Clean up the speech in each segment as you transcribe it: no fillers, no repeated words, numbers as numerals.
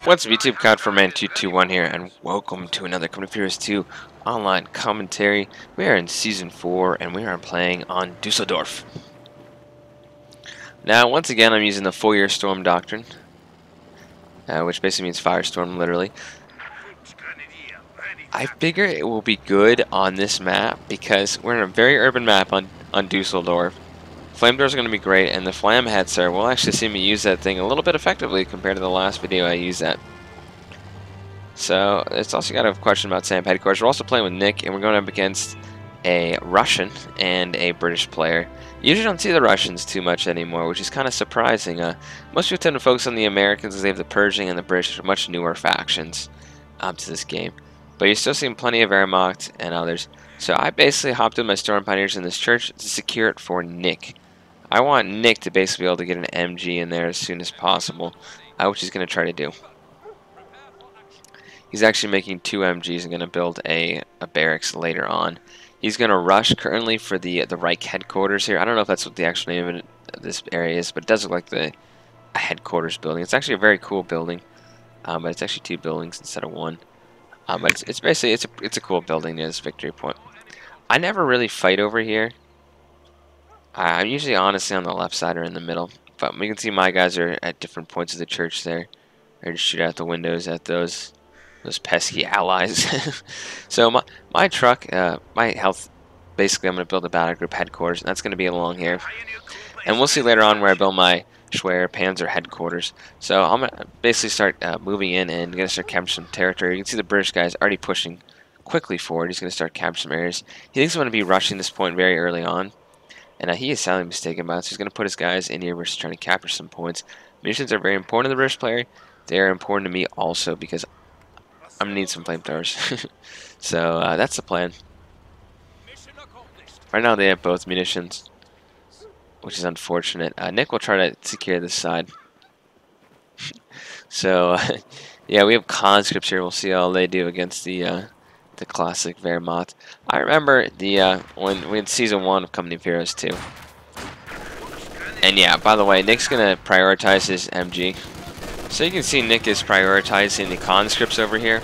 What's up YouTube, CodForman221 here, and welcome to another Company of Heroes 2 online commentary. We are in Season 4, and we are playing on Düsseldorf. Now, once again, I'm using the full-year storm doctrine, which basically means firestorm, literally. I figure it will be good on this map, because we're in a very urban map on Düsseldorf. Flamethrowers are going to be great, and the flam headser will actually see me use that thing a little bit effectively compared to the last video I used that. So, it's also got a question about Sam headquarters. We're also playing with Nick, and we're going up against a Russian and a British player. You usually don't see the Russians too much anymore, which is kind of surprising. Most people tend to focus on the Americans as they have the Persian and the British, which are much newer factions to this game. But you're still seeing plenty of Wehrmacht and others. So I basically hopped in my Storm Pioneers in this church to secure it for Nick. I want Nick to basically be able to get an MG in there as soon as possible, which he's going to try to do. He's actually making 2 MGs and going to build a barracks later on. He's going to rush currently for the Reich headquarters here. I don't know if that's what the actual name of this area is, but it does look like a headquarters building. It's actually a very cool building, but it's actually 2 buildings instead of 1. But it's basically it's a cool building near this victory point. I never really fight over here. I'm usually honestly on the left side or in the middle, but we can see my guys are at different points of the church there. They're just shoot out the windows at those pesky allies. So my truck, my health, basically I'm going to build a battle group headquarters, and that's going to be along here. And we'll see later on where I build my Wehr Panzer headquarters. So I'm going to basically start moving in and going to start capturing some territory. You can see the British guys already pushing quickly forward. He's going to start capturing some areas. He thinks I'm going to be rushing this point very early on. And he is sadly mistaken about it, so he's going to put his guys in here versus trying to capture some points. Munitions are very important to the British player. They are important to me also because I'm going to need some flamethrowers. So that's the plan. Right now they have both munitions, which is unfortunate. Nick will try to secure this side. So yeah, we have conscripts here. We'll see how they do against the classic Wehrmacht. I remember when we had Season 1 of Company of Heroes 2. And yeah, by the way, Nick's going to prioritize his MG. So you can see Nick is prioritizing the conscripts over here.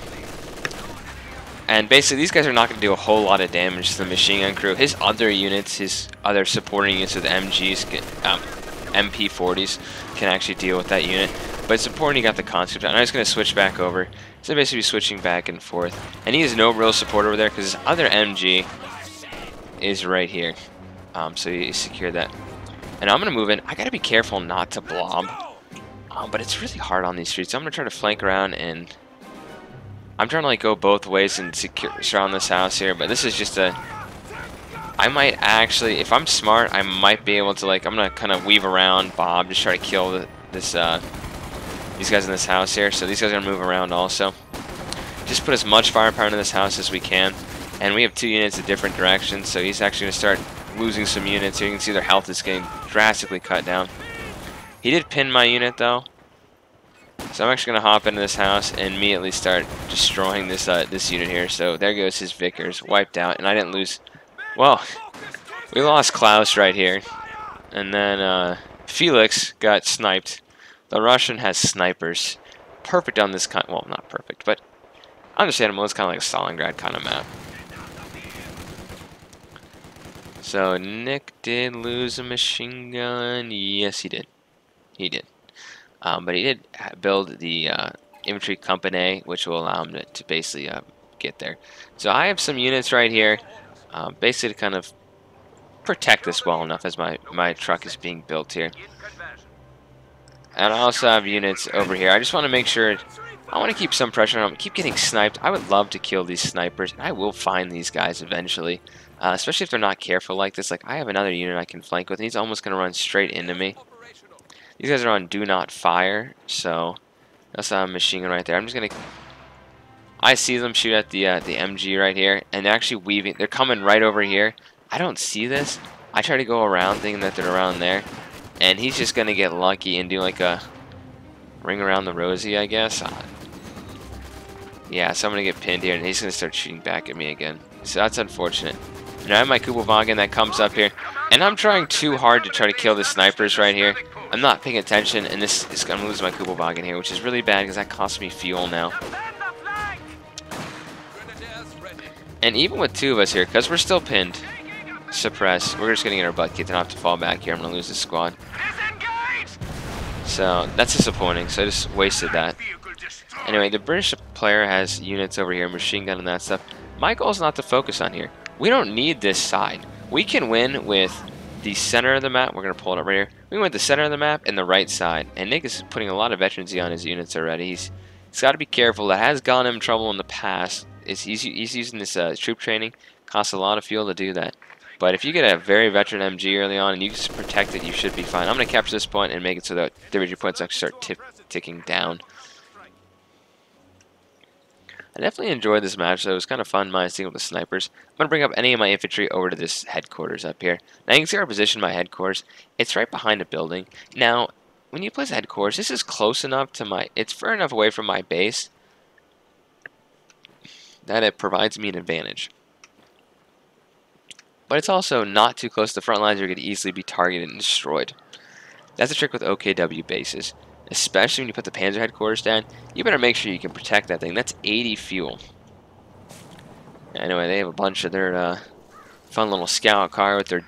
And basically these guys are not going to do a whole lot of damage to the machine gun crew. His other units, his other supporting units with MGs, MP40s, can actually deal with that unit. But it's important he got the conscript. I'm just going to switch back over. So basically switching back and forth. And he has no real support over there because his other MG is right here. So he secured that. And I'm going to move in. I got to be careful not to blob. But it's really hard on these streets. So I'm going to try to flank around, and I'm trying to like go both ways and surround this house here. But this is just I might actually, if I'm smart, I might be able to I'm going to kind of weave around Bob, just try to kill these guys in this house here. So these guys are going to move around also. Just put as much firepower into this house as we can. And we have 2 units in different directions, so he's actually going to start losing some units here. You can see their health is getting drastically cut down. He did pin my unit though. So I'm actually going to hop into this house and immediately start destroying this unit here. So there goes his Vickers, wiped out. And I didn't lose... Well, we lost Klaus right here. And then Felix got sniped. The Russian has snipers. Perfect on this kind. Well, not perfect, but understandable. It's kind of like a Stalingrad kind of map. So Nick did lose a machine gun. Yes, he did. He did. But he did build the infantry company, which will allow him to basically get there. So I have some units right here, basically to kind of protect this well enough as my truck is being built here. And I also have units over here. I just want to make sure, I want to keep some pressure on them. Keep getting sniped. I would love to kill these snipers, and I will find these guys eventually, especially if they're not careful like this. Like, I have another unit I can flank with, and he's almost going to run straight into me. These guys are on do not fire, so that's a machine gun right there. I'm just going to... I see them shoot at the MG right here, and they're actually weaving. They're coming right over here. I don't see this. I try to go around thinking that they're around there. And he's just going to get lucky and do like a ring around the rosy, I guess. Yeah, so I'm going to get pinned here, and he's going to start shooting back at me again. So that's unfortunate. And I have my Kugelwagen that comes up here. And I'm trying too hard to try to kill the snipers right here. I'm not paying attention, and this is going to lose my Kubelwagen here, which is really bad because that costs me fuel now. And even with 2 of us here, because we're still pinned, suppress, we're just going to get our butt kicked and have to fall back here. I'm going to lose this squad. So that's disappointing, so I just wasted that. Anyway, the British player has units over here, machine gun and that stuff. My goal is not to focus on here. We don't need this side. We can win with the center of the map. We're going to pull it up right here. We went the center of the map and the right side. And Nick is putting a lot of veterancy on his units already. He's got to be careful. That has gotten him in trouble in the past. He's using this troop training. Costs a lot of fuel to do that. But if you get a very veteran MG early on and you just protect it, you should be fine. I'm going to capture this point and make it so that the victory points actually start ticking down. I definitely enjoyed this match, though. It was kind of fun minusing with the snipers. I'm going to bring up any of my infantry over to this headquarters up here. Now, you can see our position by headquarters. It's right behind a building. Now, when you place headquarters, this is close enough to my... It's far enough away from my base that it provides me an advantage. But it's also not too close to the front lines where you could easily be targeted and destroyed. That's the trick with OKW bases. Especially when you put the Panzer headquarters down, you better make sure you can protect that thing. That's 80 fuel. Anyway, they have a bunch of their fun little scout car with their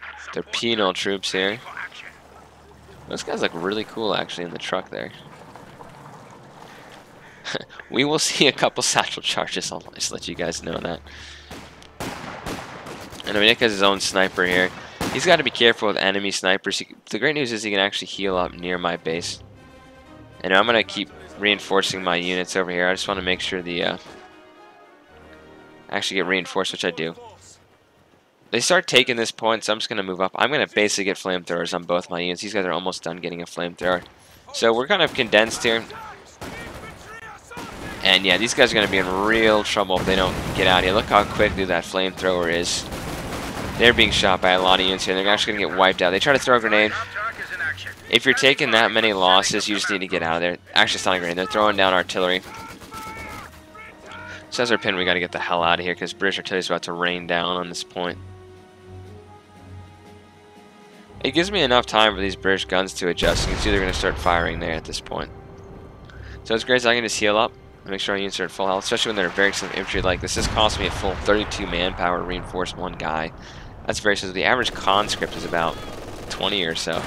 penal troops here. Those guys look really cool, actually, in the truck there. We will see a couple satchel charges. I'll just let you guys know that. And Nick has his own sniper here. He's got to be careful with enemy snipers. The great news is he can actually heal up near my base. And I'm going to keep reinforcing my units over here. I just want to make sure the actually get reinforced, which I do. They start taking this point, so I'm just going to move up. I'm going to basically get flamethrowers on both my units. These guys are almost done getting a flamethrower. So we're kind of condensed here. And yeah, these guys are going to be in real trouble if they don't get out here. Look how quickly that flamethrower is. They're being shot by a lot of units here. They're actually going to get wiped out. They try to throw a grenade. If you're taking that many losses, you just need to get out of there. Actually, it's not a grenade. They're throwing down artillery. So as our pin, we got to get the hell out of here because British artillery is about to rain down on this point. It gives me enough time for these British guns to adjust. You can see they're going to start firing there at this point. So it's great as I can just heal up and make sure our units are at full health, especially when they're very expensive infantry like this. This cost me a full 32 manpower to reinforce one guy. That's very expensive. The average conscript is about 20 or so,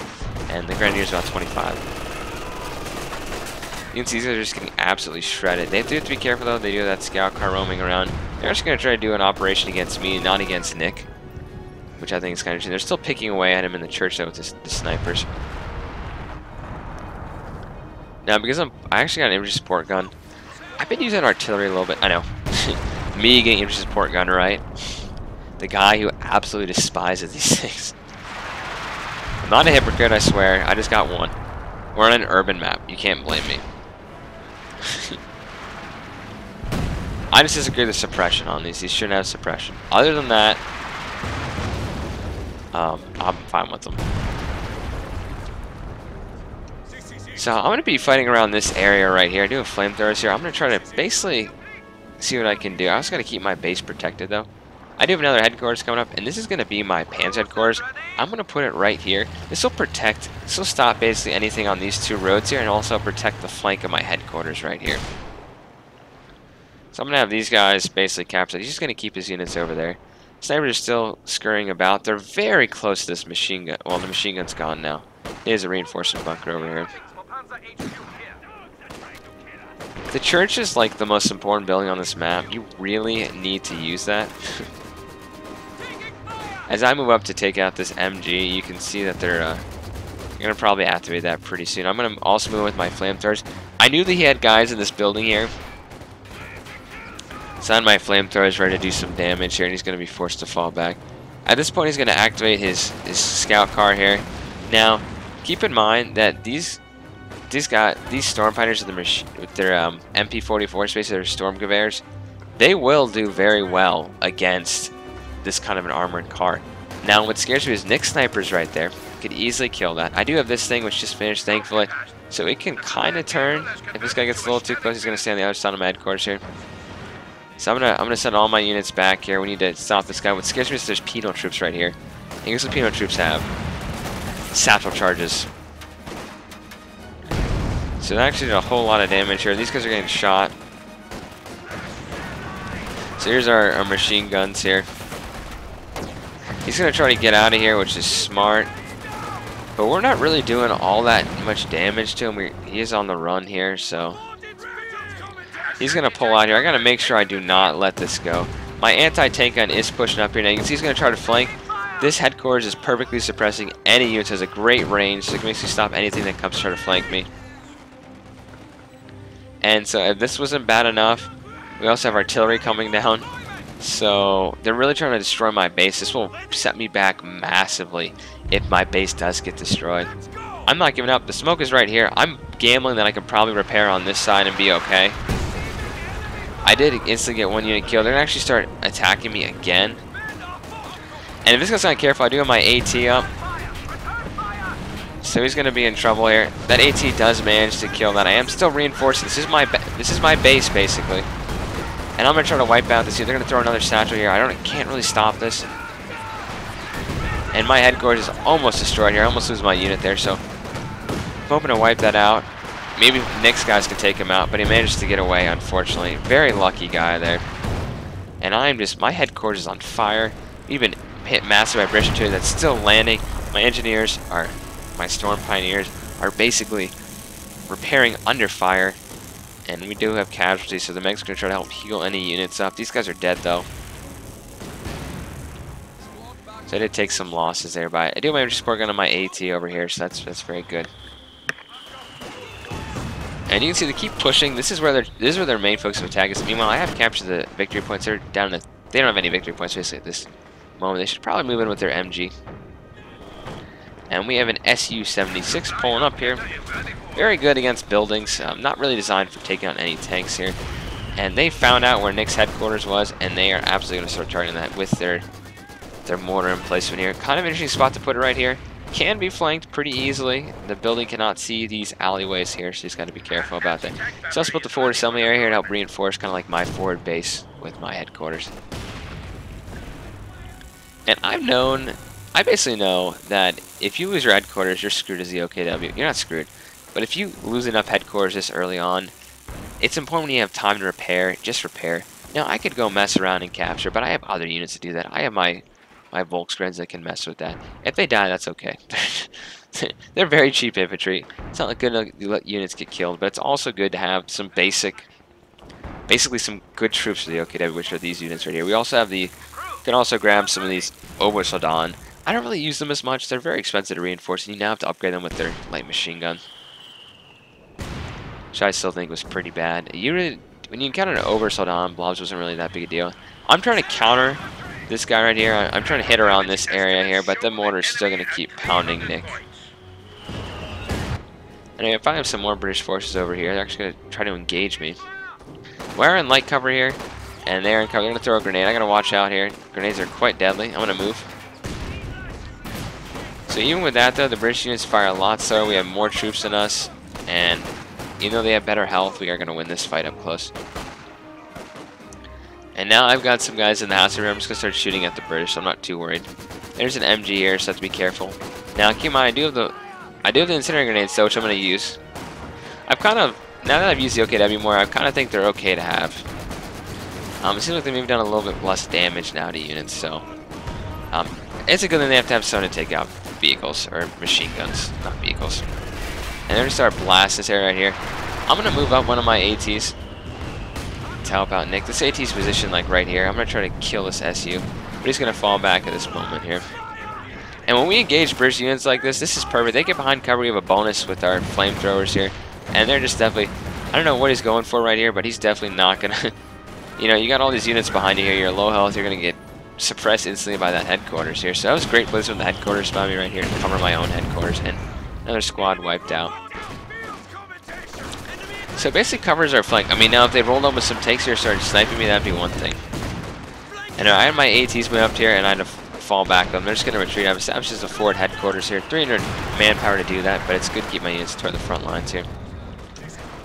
and the grenadier is about 25. You can see these guys are just getting absolutely shredded. They do have to be careful though. They do have that scout car roaming around. They're just going to try to do an operation against me, not against Nick, which I think is kind of interesting. They're still picking away at him in the church though with the snipers. Now because I actually got an infantry support gun, I've been using artillery a little bit. I know, me getting infantry support gun right. The guy who absolutely despises these things. I'm not a hypocrite, I swear. I just got one. We're on an urban map. You can't blame me. I just disagree with the suppression on these. These shouldn't have suppression. Other than that, I'm fine with them. So I'm going to be fighting around this area right here. I do have flamethrowers here. I'm going to try to basically see what I can do. I also got to keep my base protected, though. I do have another headquarters coming up, and this is going to be my Panzer headquarters. I'm going to put it right here. This will protect, this will stop basically anything on these two roads here, and also protect the flank of my headquarters right here. So I'm going to have these guys basically captured. He's just going to keep his units over there. Snipers are still scurrying about. They're very close to this machine gun. Well, the machine gun's gone now. There's a reinforcement bunker over here. The church is like the most important building on this map. You really need to use that. As I move up to take out this MG, you can see that they're going to probably activate that pretty soon. I'm going to also move with my flamethrowers. I knew that he had guys in this building here. So I had my flamethrowers ready to do some damage here, and he's going to be forced to fall back. At this point, he's going to activate his scout car here. Now, keep in mind that these storm fighters with their MP44 space, their storm gevers, they will do very well against this kind of an armored car. Now, what scares me is Nick's snipers right there. Could easily kill that. I do have this thing which just finished, thankfully, so it can kind of turn. If this guy gets a little too close, he's going to stay on the other side of my headquarters here. So I'm gonna send all my units back here. We need to stop this guy. What scares me is there's penal troops right here. English Filipino troops have satchel charges. So it actually did a whole lot of damage here. These guys are getting shot. So here's our machine guns here. He's going to try to get out of here, which is smart. But we're not really doing all that much damage to him. He is on the run here, so he's going to pull out here. I got to make sure I do not let this go. My anti-tank gun is pushing up here. Now you can see he's going to try to flank. This headquarters is perfectly suppressing any units. Has a great range, so it makes me stop anything that comes to try to flank me. And so if this wasn't bad enough, we also have artillery coming down. So they're really trying to destroy my base. This will set me back massively if my base does get destroyed. I'm not giving up. The smoke is right here. I'm gambling that I can probably repair on this side and be okay. I did instantly get one unit killed. They're going to actually start attacking me again. And if this guy's not careful, I do have my AT up. So he's going to be in trouble here. That AT does manage to kill that. I am still reinforcing. This is my base, basically. And I'm going to try to wipe out this unit. They're going to throw another satchel here. I can't really stop this. And my headquarters is almost destroyed here. I almost lose my unit there, so I'm hoping to wipe that out. Maybe Nick's guys can take him out, but he managed to get away, unfortunately. Very lucky guy there. And my headquarters is on fire. We've been hit massive by British artillery that's still landing. My engineers my storm pioneers are basically repairing under fire. And we do have casualties, so the Meg's going to try to help heal any units up. These guys are dead, though. So I did take some losses there, but I do have my support gun on my AT over here, so that's very good. And you can see they keep pushing. This is where their main focus of attack is. Meanwhile, I have captured the victory points. They're down to, they don't have any victory points basically at this moment. They should probably move in with their MG. And we have an Su-76 pulling up here. Very good against buildings. Not really designed for taking out any tanks here. And they found out where Nick's headquarters was, and they are absolutely going to start targeting that with their mortar emplacement here. Kind of interesting spot to put it right here. Can be flanked pretty easily. The building cannot see these alleyways here, so you just got to be careful about that. It's also built the forward assembly area here to help reinforce kind of like my forward base with my headquarters. And I basically know that if you lose your headquarters, you're screwed as the OKW. You're not screwed. But if you lose enough headquarters this early on, it's important when you have time to repair, just repair. Now, I could go mess around and capture, but I have other units to do that. I have my Volksgrens that can mess with that. If they die, that's okay. They're very cheap infantry. It's not good to let units get killed, but it's also good to have some basically some good troops for the OKW, which are these units right here. We also have can also grab some of these Obersoldaten. I don't really use them as much. They're very expensive to reinforce, and you now have to upgrade them with their light machine gun, which I still think was pretty bad. When you encounter an Obersoldaten, blobs wasn't really that big a deal. I'm trying to counter this guy right here. I'm trying to hit around this area here, but the mortar's still going to keep pounding Nick. Anyway, if I have some more British forces over here, they're actually going to try to engage me. We're in light cover here, and they're in cover. They're going to throw a grenade. I got to watch out here. Grenades are quite deadly. I'm going to move. So even with that, though, the British units fire a lot slower. We have more troops than us, and even though they have better health, we are going to win this fight up close. And now I've got some guys in the house here. I'm just going to start shooting at the British, so I'm not too worried. There's an MG here, so I have to be careful. Now, keep in mind, I do have the incendiary grenades, though, which I'm going to use. Now that I've used the OKW more, I kind of think they're okay to have. It seems like they've maybe done a little bit less damage now to units, so it's a good thing they have to have someone to take out vehicles, or machine guns, not vehicles. And they're going to start blasting this area right here. I'm going to move up one of my ATs to help out Nick. This AT's positioned like right here. I'm going to try to kill this SU, but he's going to fall back at this moment here. And when we engage British units like this is perfect. They get behind cover. We have a bonus with our flamethrowers here, and they're just definitely, I don't know what he's going for right here, but he's definitely not going to, you got all these units behind you here. You're low health. You're going to get suppressed instantly by that headquarters here. So that was great placement with the headquarters by me right here to cover my own headquarters, and another squad wiped out. So basically covers our flank. I mean, now if they rolled up with some tanks here and started sniping me, that'd be one thing. And I had my ATs move up here, and I had to fall back. They're just going to retreat. I've established as a forward headquarters here. 300 manpower to do that, but it's good to keep my units toward the front lines here.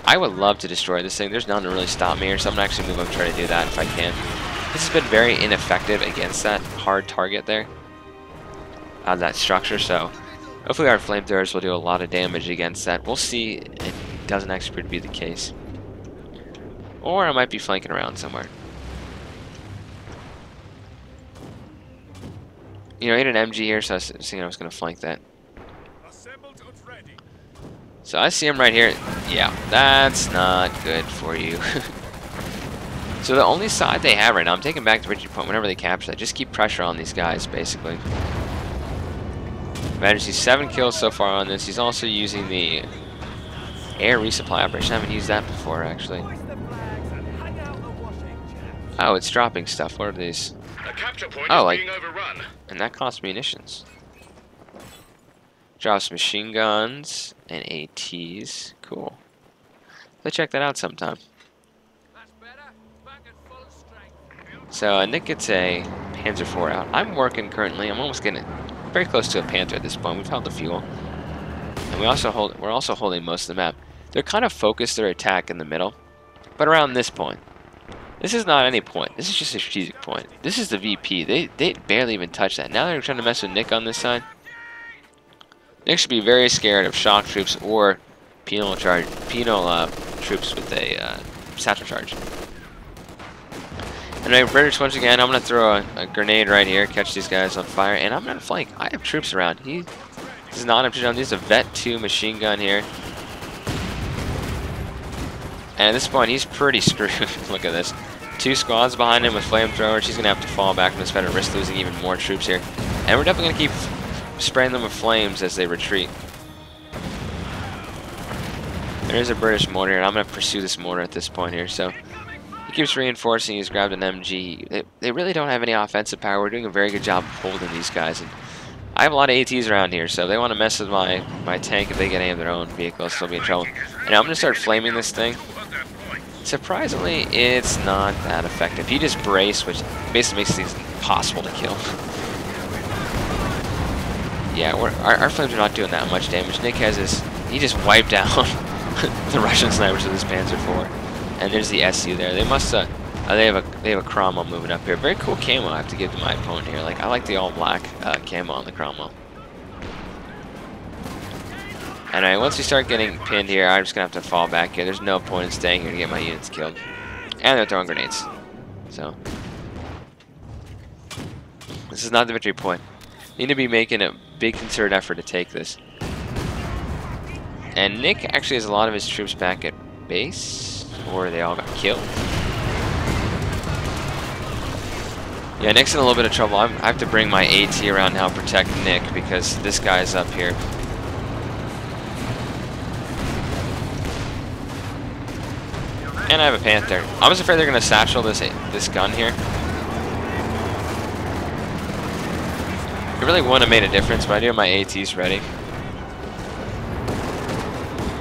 I would love to destroy this thing. There's none to really stop me here, so I'm going to actually move up and try to do that if I can. This has been very ineffective against that hard target there. out of that structure, so hopefully our flamethrowers will do a lot of damage against that. We'll see. It doesn't actually appear to be the case. Or I might be flanking around somewhere. You know, I hit an MG here, so I was thinking I was going to flank that. So I see him right here. Yeah, that's not good for you. So the only side they have right now, I'm taking back the Richard point whenever they capture that. Just keep pressure on these guys, basically. Managed to see 7 kills so far on this. He's also using the air resupply operation. I haven't used that before, actually. Oh, it's dropping stuff. What are these? Oh, like, and that costs munitions. Drops machine guns and ATs. Cool. Let's check that out sometime. So Nick gets a Panzer IV out. I'm working currently. I'm almost getting very close to a Panther at this point. We've held the fuel, and we're also holding most of the map. They're kind of focused their attack in the middle, but around this point. This is not any point. This is just a strategic point. This is the VP. They barely even touch that. Now they're trying to mess with Nick on this side. Nick should be very scared of shock troops or penal troops with a satchel charge. Anyway, British once again. I'm gonna throw a grenade right here, catch these guys on fire, and I'm gonna flank. I have troops around. This is not up to them. This is a Vet 2 machine gun here. And at this point, he's pretty screwed. Look at this. 2 squads behind him with flamethrowers. He's going to have to fall back from this better, risk losing even more troops here. And we're definitely going to keep spraying them with flames as they retreat. There's a British mortar here, and I'm going to pursue this mortar at this point here. So he keeps reinforcing. He's grabbed an MG. They really don't have any offensive power. We're doing a very good job of holding these guys. And I have a lot of ATs around here, so if they want to mess with my tank, if they get any of their own vehicles, they'll be in trouble. And I'm going to start flaming this thing. Surprisingly, it's not that effective. You just brace, which basically makes things impossible to kill. Yeah, our flames are not doing that much damage. Nick has his... He just wiped out the Russian snipers with his Panzer IV. And there's the SU there. They must... they have a Cromwell moving up here. Very cool camo I have to give to my opponent here. Like, I like the all-black camo on the Cromwell. Anyway, once we start getting pinned here, I'm just going to have to fall back here. There's no point in staying here to get my units killed. And they're throwing grenades. So, this is not the victory point. Need to be making a big concerted effort to take this. And Nick actually has a lot of his troops back at base, or they all got killed. Yeah, Nick's in a little bit of trouble. I have to bring my AT around now to protect Nick because this guy's up here. And I have a Panther. I was afraid they're going to satchel this gun here. It really wouldn't have made a difference, but I do have my ATs ready.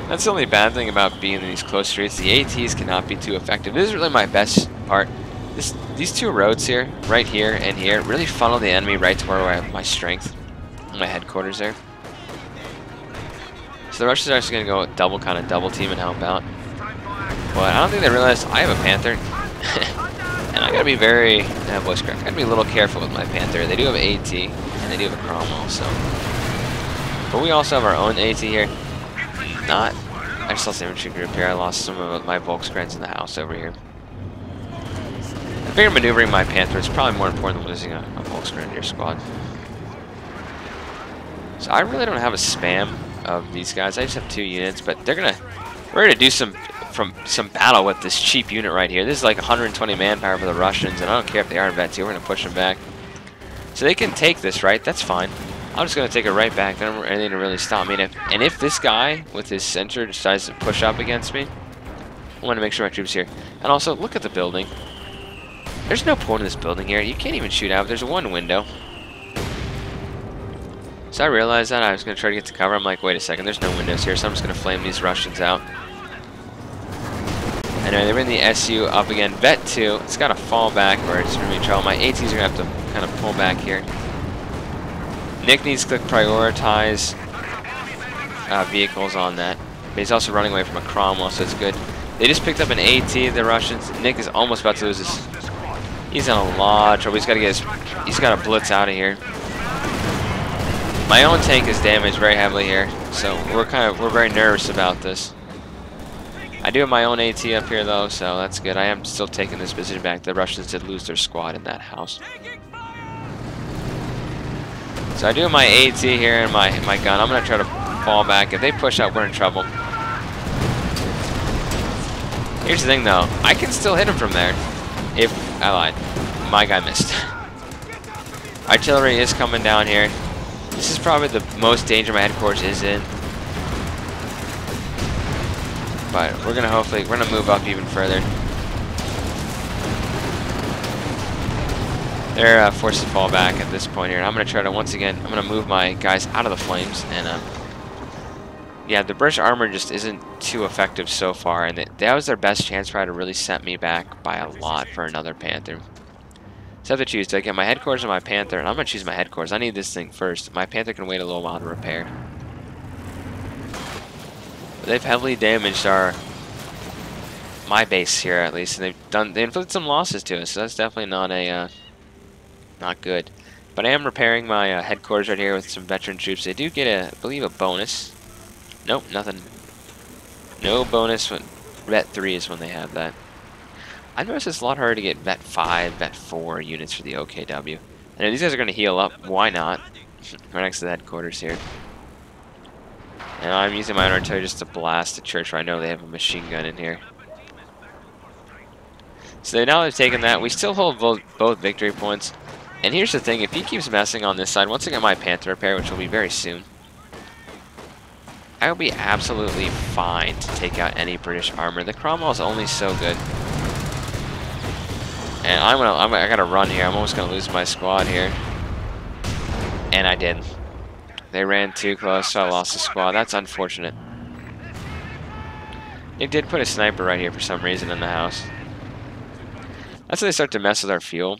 That's the only bad thing about being in these close streets. The ATs cannot be too effective. This is really my best part. These 2 roads here, right here and here, really funnel the enemy right to where I have my strength, my headquarters there. So the Russians are actually going to go kind of double team and help out. But I don't think they realize I have a Panther. And I gotta be very, voice crack. I gotta be a little careful with my Panther. They do have an AT, and they do have a Cromwell, so. But we also have our own AT here. I just lost the infantry group here. I lost some of my Volkskrans in the house over here. I figure maneuvering my Panther is probably more important than losing a Volksgrenadier squad. So I really don't have a spam of these guys. I just have 2 units, but we're gonna do some battle with this cheap unit right here. This is like 120 manpower for the Russians, and I don't care if they are vets here. We're gonna push them back, so they can take this, right? That's fine. I'm just gonna take it right back. They don't have anything to really stop me. And if this guy with his center decides to push up against me, I want to make sure my troops here. And also, look at the building. There's no point in this building here. You can't even shoot out. There's 1 window. So I realized that I was gonna try to get to cover. I'm like, wait a second. There's no windows here, so I'm just gonna flame these Russians out. Anyway, they're in the SU up again. Vet 2, it's got to fall back or it's going to be in trouble. My ATs are going to have to kind of pull back here. Nick needs to click prioritize vehicles on that. But he's also running away from a Cromwell, so it's good. They just picked up an AT, the Russians. Nick is almost about to lose his... He's in a lot of trouble. He's got to blitz out of here. My own tank is damaged very heavily here, so we're very nervous about this. I do have my own AT up here though, so that's good. I am still taking this position back. The Russians did lose their squad in that house. So I do have my AT here and my gun. I'm gonna try to fall back. If they push up, we're in trouble. Here's the thing though, I can still hit him from there. If I lied. My guy missed. Artillery is coming down here. This is probably the most danger my headquarters is in. But we're gonna move up even further. They're forced to fall back at this point here. And I'm gonna try to once again. I'm gonna move my guys out of the flames, and yeah, the British armor just isn't too effective so far, and that was their best chance to really set me back by a lot for another Panther. So I have to choose. Do I get my headquarters or my Panther? And I'm gonna choose my headquarters. I need this thing first. My Panther can wait a little while to repair. They've heavily damaged my base here, at least, and they inflicted some losses to us. So that's definitely not good. But I am repairing my headquarters right here with some veteran troops. They do get I believe, a bonus. Nope, nothing. No bonus. When Vet 3 is when they have that. I noticed it's a lot harder to get Vet 5, Vet 4 units for the OKW. And if these guys are going to heal up, why not? Right next to the headquarters here. And I'm using my own artillery just to blast the church where I know they have a machine gun in here. So now they've taken that. We still hold both victory points. And here's the thing, if he keeps messing on this side, once I get my Panther repair, which will be very soon, I will be absolutely fine to take out any British armor. The Cromwell is only so good. And I gotta run here. I'm almost gonna lose my squad here. And I did. They ran too close, so I lost the squad. That's unfortunate. They did put a sniper right here for some reason in the house. That's when they start to mess with our fuel.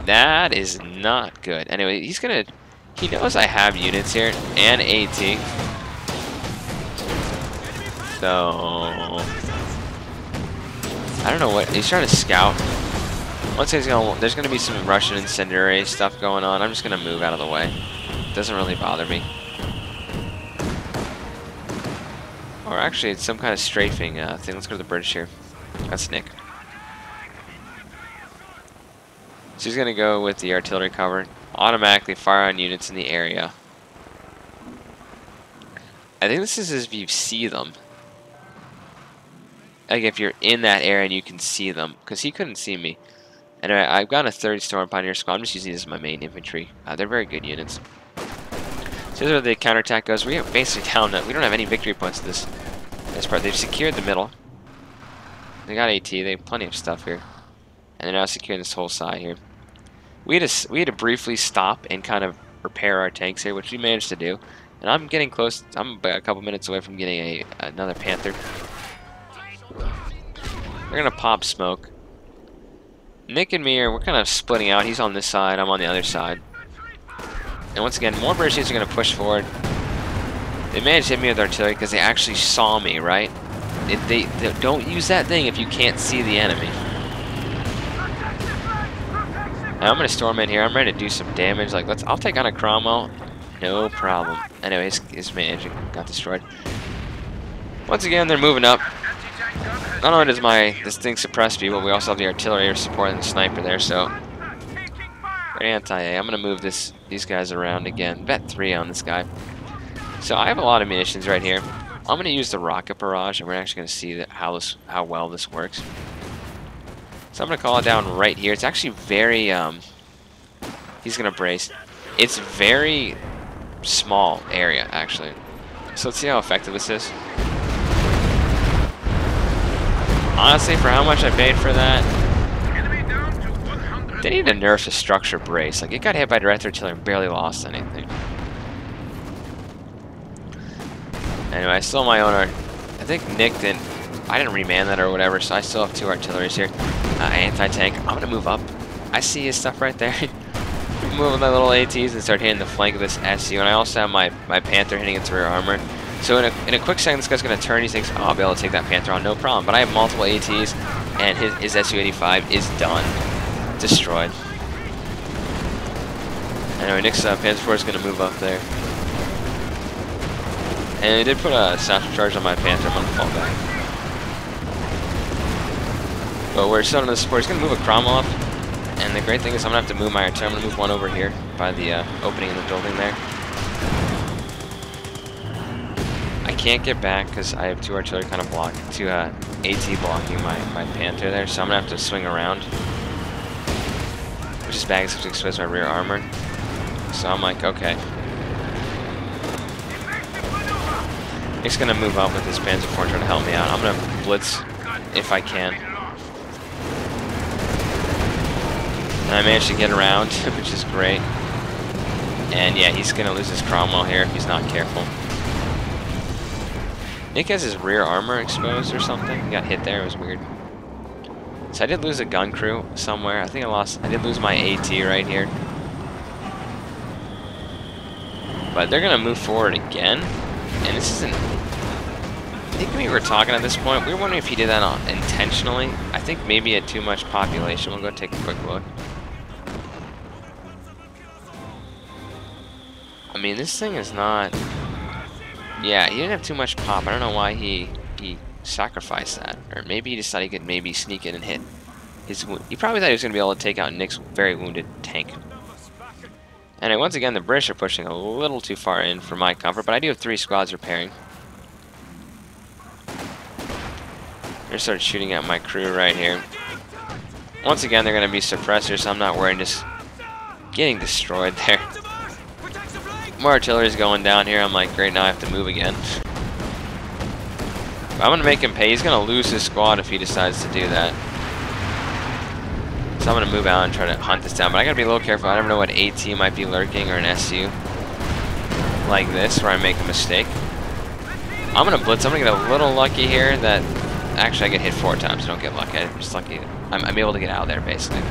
That is not good. Anyway, he knows I have units here and AT. So I don't know what he's trying to scout. Once there's gonna be some Russian incendiary stuff going on. I'm just gonna move out of the way. It doesn't really bother me. Or actually, it's some kind of strafing thing. Let's go to the British here. That's Nick. So he's gonna go with the artillery cover. Automatically fire on units in the area. I think this is if you see them. Like if you're in that area and you can see them, because he couldn't see me. And I've got a 3rd Storm Pioneer squad. I'm just using this as my main infantry. They're very good units. So here's where the counterattack goes. We are basically down. We don't have any victory points in this part. They've secured the middle. They got AT. They have plenty of stuff here, and they're now securing this whole side here. We had to briefly stop and kind of repair our tanks here, which we managed to do. And I'm getting close. I'm about a couple minutes away from getting another Panther. We're gonna pop smoke. Nick and me we're kind of splitting out. He's on this side. I'm on the other side. And once again, more British units are gonna push forward. They managed to hit me with artillery because they actually saw me, right? They don't use that thing if you can't see the enemy. Now I'm gonna storm in here. I'm ready to do some damage. Like I'll take on a Cromwell, no problem. Anyway, his man got destroyed. Once again, they're moving up. Not only does this thing suppress people, we also have the artillery supporting the sniper there. So anti-A. I'm gonna move these guys around again. Vet 3 on this guy. So I have a lot of munitions right here. I'm gonna use the rocket barrage, and we're actually gonna see how well this works. So I'm gonna call it down right here. It's actually very he's gonna brace. It's very small area actually. So let's see how effective this is. Honestly, for how much I paid for that, they need to nerf the structure brace. Like, it got hit by direct artillery and barely lost anything. Anyway, I still have my own I think Nick I didn't reman that or whatever, so I still have 2 artilleries here. Anti-tank. I'm gonna move up. I see his stuff right there. Move with my little ATs and start hitting the flank of this SU. And I also have my Panther hitting its rear armor. So in a quick second, this guy's gonna turn. He thinks, oh, I'll be able to take that Panther on, no problem. But I have multiple ATs, and his SU-85 is done, destroyed. Anyway, Nick's Panzer IV is going to move up there. And they did put a satchel charge on my Panther. I'm going to fall back. But we're still in the support. He's going to move a Cromwell up. And the great thing is I'm going to have to move my artillery. I'm going to move one over here by the opening in the building there. I can't get back because I have 2 artillery kind of blocking, 2 AT blocking my Panther there. So I'm going to have to swing around. Which is bad because I have to expose my rear armor. So I'm like, okay. Nick's going to move up with his Panzer IV trying to help me out. I'm going to blitz if I can. And I managed to get around, which is great. And yeah, he's going to lose his Cromwell here if he's not careful. Nick has his rear armor exposed or something. He got hit there, it was weird. So I did lose a gun crew somewhere. I think I did lose my AT right here. But they're going to move forward again. And this isn't... I think we were talking at this point. We were wondering if he did that intentionally. I think maybe he had too much population. We'll go take a quick look. I mean, this thing is not... Yeah, he didn't have too much pop. I don't know why he sacrificed that. Or maybe he decided he could maybe sneak in and hit his wound. He probably thought he was going to be able to take out Nick's very wounded tank. And once again, the British are pushing a little too far in for my comfort, but I do have 3 squads repairing. They're going to start shooting at my crew right here. Once again, they're going to be suppressors, so I'm not worried, just getting destroyed there. More artillery is going down here. I'm like, great, now I have to move again. But I'm going to make him pay. He's going to lose his squad if he decides to do that. So I'm going to move out and try to hunt this down. But I got to be a little careful. I never know what AT might be lurking or an SU. Like this, where I make a mistake. I'm going to blitz. I'm going to get a little lucky here that... Actually, I get hit 4 times. I don't get lucky. I'm just lucky. I'm able to get out of there, basically.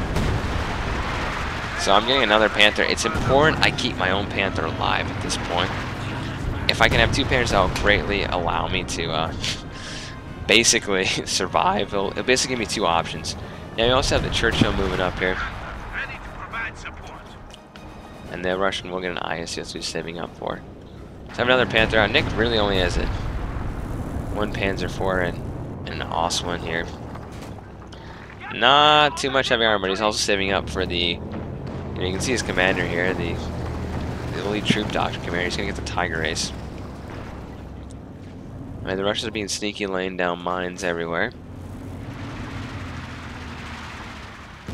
So I'm getting another Panther. It's important I keep my own Panther alive at this point. If I can have 2 Panthers, that will greatly allow me to basically survive. It'll basically give me 2 options. Yeah, we also have the Churchill moving up here. And the Russian will get an ISU, that's what he's saving up for. So I have another Panther out. Nick really only has it. 1 Panzer IV and an awesome one here. Not too much heavy armor, but he's also saving up for the... You can see his commander here, the elite troop doctrine commander. He's going to get the Tiger Ace. Alright, the Russians are being sneaky, laying down mines everywhere.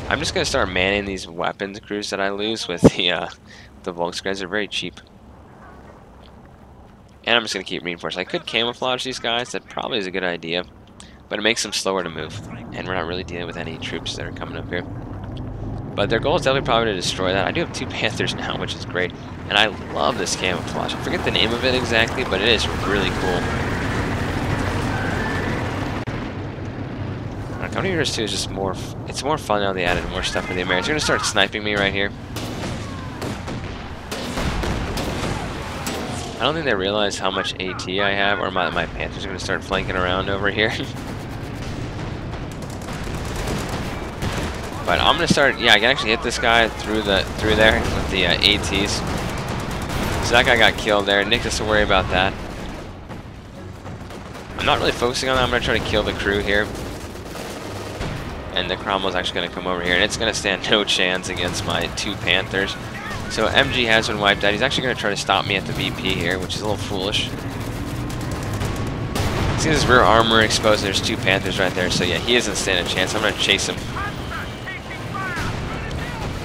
I'm just going to start manning these weapons crews that I lose with the Volksguys. They're very cheap. And I'm just going to keep reinforcing. I could camouflage these guys. That probably is a good idea. But it makes them slower to move. And we're not really dealing with any troops that are coming up here. But their goal is definitely probably to destroy that. I do have 2 Panthers now, which is great. And I love this camouflage. I forget the name of it exactly, but it is really cool. Company Heroes 2 is just more... It's more fun now they added more stuff for the Americans. They're going to start sniping me right here. I don't think they realize how much AT I have, or my Panthers are going to start flanking around over here. But I'm going to start... Yeah, I can actually hit this guy through there with the ATs. So that guy got killed there. Nick has to worry about that. I'm not really focusing on that. I'm going to try to kill the crew here. And the Cromwell's actually going to come over here, and it's going to stand no chance against my 2 Panthers. So MG has been wiped out. He's actually going to try to stop me at the VP here, which is a little foolish. See his rear armor exposed. There's 2 Panthers right there, so yeah, he doesn't stand a chance. I'm going to chase him.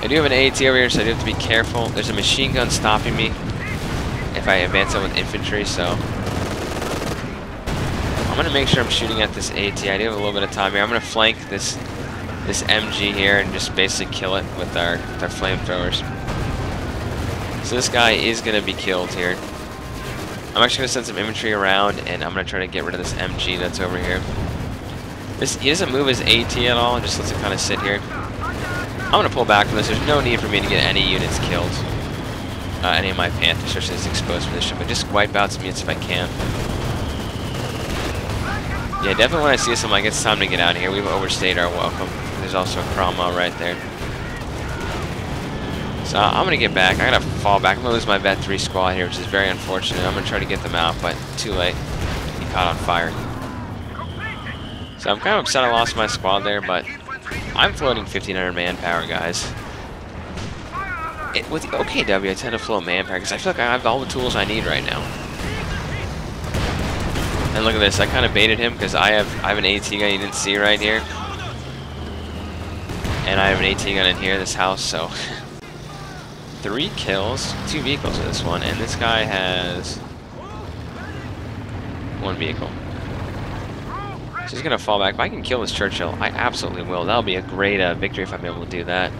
I do have an AT over here, so I do have to be careful. There's a machine gun stopping me if I advance it with infantry, so... I'm going to make sure I'm shooting at this AT. I do have a little bit of time here. I'm going to flank this MG here and just basically kill it with our flamethrowers. So this guy is going to be killed here. I'm actually going to send some infantry around, and I'm going to try to get rid of this MG that's over here. He doesn't move his AT at all, just lets it kind of sit here. I'm going to pull back from this. There's no need for me to get any units killed. Any of my Panthers, especially this exposed position, but just wipe out some units if I can. Yeah, definitely when I see this, I'm like, it's time to get out of here. We've overstayed our welcome. There's also a Cromwell right there. So So I'm gonna get back. I gotta fall back. I'm gonna lose my Vet 3 squad here, which is very unfortunate. I'm gonna try to get them out, but too late. He caught on fire. So I'm kind of upset I lost my squad there, but I'm floating 1,500 manpower, guys. With the OKW, I tend to float manpower because I feel like I have all the tools I need right now. And look at this, I kind of baited him because I have an AT gun you didn't see right here. And I have an AT gun in here, this house, so 3 kills, 2 vehicles in this one, and this guy has 1 vehicle. So he's gonna fall back. If I can kill this Churchill, I absolutely will. That'll be a great victory if I'm able to do that.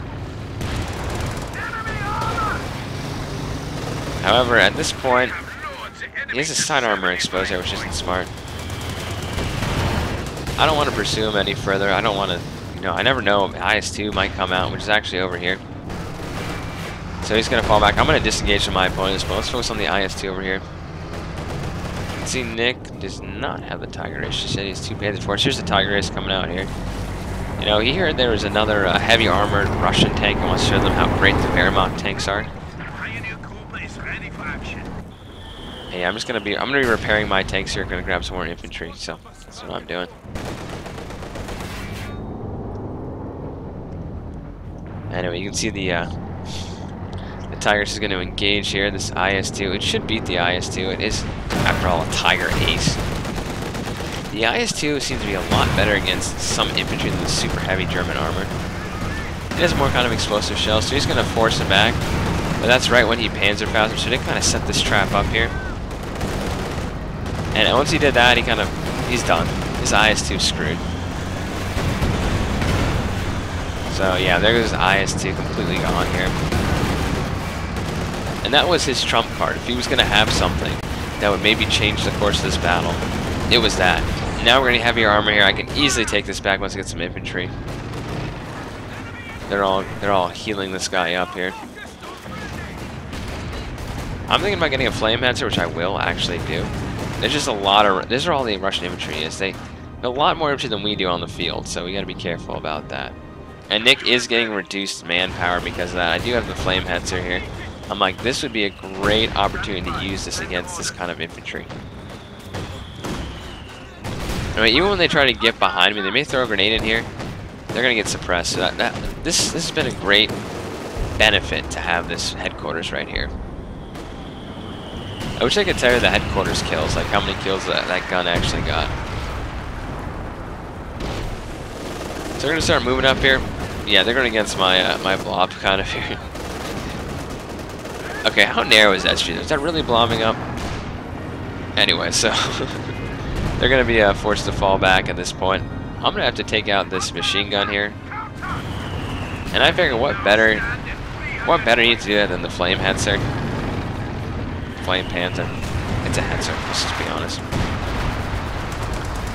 However, at this point, he has his side armor exposed there, which isn't smart. I don't want to pursue him any further. I don't want to, you know, I never know. IS-2 might come out, which is actually over here. So he's going to fall back. I'm going to disengage from my opponent, but let's focus on the IS-2 over here. See, Nick does not have the Tiger Race. She said he's 2 Panzer Force. Here's the Tiger Race coming out here. You know, he heard there was another heavy armored Russian tank and wants to show them how great the Wehrmacht tanks are. Hey, I'm gonna be repairing my tanks here. Gonna grab some more infantry, so that's what I'm doing. Anyway, you can see the Tigers is going to engage here. This IS-2, it should beat the IS-2. It is, after all, a Tiger Ace. The IS-2 seems to be a lot better against some infantry than the super heavy German armor. It has more kind of explosive shells, so he's going to force it back. But that's right when he Panzerfaust, so they kind of set this trap up here. And once he did that, he's done. His IS-2 screwed. So yeah, there goes IS-2 completely gone here. And that was his trump card. If he was going to have something that would maybe change the course of this battle, it was that. Now we're going to heavier armor here. I can easily take this back once I get some infantry. They're all healing this guy up here. I'm thinking about getting a flame hetzer, which I will actually do. There's just a lot of... These are all the Russian infantry is. They have a lot more infantry than we do on the field, so we got to be careful about that. And Nick is getting reduced manpower because of that. I do have the flame hetzer here. I'm like, this would be a great opportunity to use this against this kind of infantry. I mean, even when they try to get behind me, they may throw a grenade in here. They're going to get suppressed. So this has been a great benefit to have this headquarters right here. I wish I could tell you the headquarters kills, like how many kills that gun actually got. So we're going to start moving up here. Yeah, they're going against my my blob kind of here. Okay, how narrow is that street? Is that really blobbing up? Anyway, so they're going to be forced to fall back at this point. I'm going to have to take out this machine gun here. And I figure what better need to do that than the flame hetzer? Flame Panther. It's a hetzer, let's just be honest.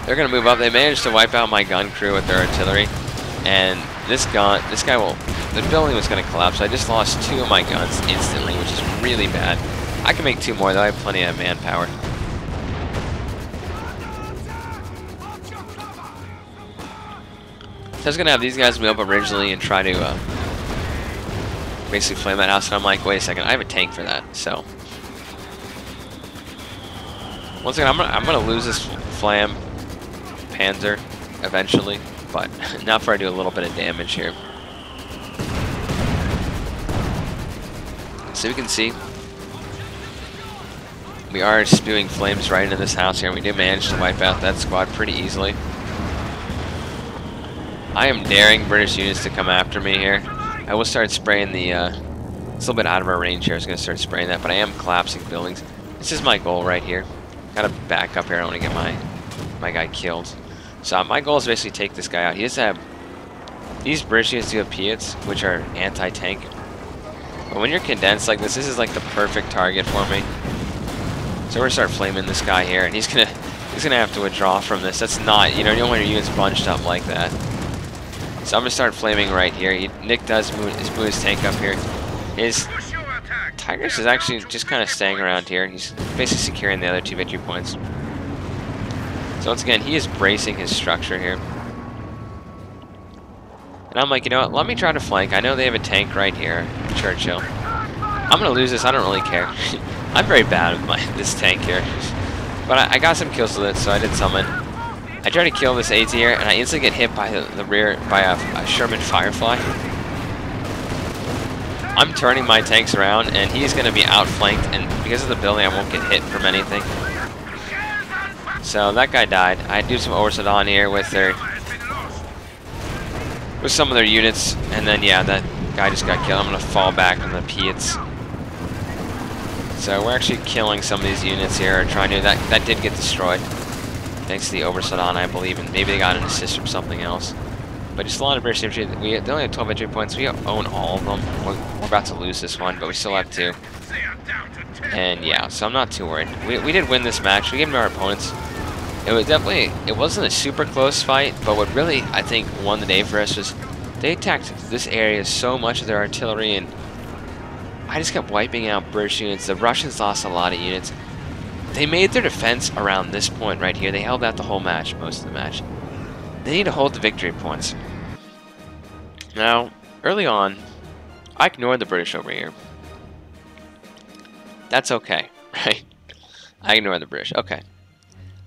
They're going to move up. They managed to wipe out my gun crew with their artillery. And this guy will... The building was going to collapse. I just lost 2 of my guns instantly, which is really bad. I can make 2 more, though. I have plenty of manpower. So I was going to have these guys move up originally and try to basically flame that house. And I'm like, wait a second, I have a tank for that. So once again, I'm going to lose this Flam Panzer eventually, but not before I do a little bit of damage here. So we can see we are spewing flames right into this house here. We did manage to wipe out that squad pretty easily. I am daring British units to come after me here. I will start spraying the... it's a little bit out of our range here. I was going to start spraying that, but I am collapsing buildings. This is my goal right here. Got to back up here. I don't want to get my guy killed. So my goal is basically take this guy out. He does have... These British units do have Piats, which are anti-tank. But when you're condensed like this is like the perfect target for me. So we're gonna start flaming this guy here, and he's gonna have to withdraw from this. That's not, you don't want your units bunched up like that. So I'm gonna start flaming right here. Nick does move his tank up here. His Tigers is actually just kind of staying around here. He's basically securing the other 2 victory points. So once again, he is bracing his structure here. And I'm like, you know what, let me try to flank. I know they have a tank right here, Churchill. I'm gonna lose this. I don't really care. I'm very bad with this tank here. But I got some kills with it, so I did summon. I try to kill this AT here, and I instantly get hit by the rear by a Sherman Firefly. I'm turning my tanks around, and he's going to be outflanked, and because of the building, I won't get hit from anything. So that guy died. I do some overset on here with some of their units, and then yeah, that guy just got killed. I'm going to fall back on the Piets. So we're actually killing some of these units here, trying to. That did get destroyed, thanks to the overset on, I believe, and maybe they got an assist from something else. But just a lot of British infantry. They only have 12 victory points. We own all of them. We're about to lose this one, but we still have 2. And yeah, so I'm not too worried. We did win this match. We gave them our opponents. It wasn't a super close fight, but what really I think won the day for us was they attacked this area so much of their artillery, and I just kept wiping out British units. The Russians lost a lot of units. They made their defense around this point right here. They held out the whole match, most of the match. They need to hold the victory points. Now, early on, I ignored the British over here. That's okay, right? I ignored the British. Okay.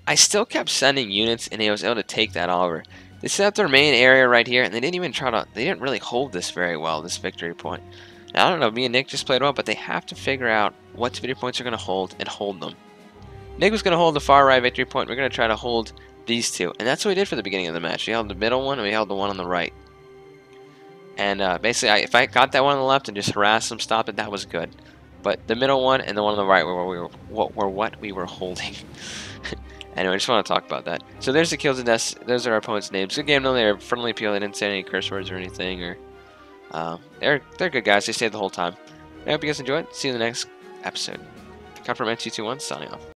I still kept sending units, and I was able to take that over. They set up their main area right here, and they didn't even they didn't really hold this very well, this victory point. Now, I don't know, me and Nick just played well, but they have to figure out what victory points are going to hold and hold them. Nick was going to hold the far right victory point. We're going to try to hold these 2. And that's what we did for the beginning of the match. We held the middle one, and we held the one on the right. And basically, if I got that one on the left and just harassed them, stop it, that was good. But the middle one and the one on the right were what we were holding. Anyway, I just want to talk about that. So there's the kills and deaths. Those are our opponents' names. Good game, though. They're friendly people. They didn't say any curse words or anything. Or they're good guys. They stayed the whole time. I hope you guys enjoyed. See you in the next episode. Confirm N221 signing off.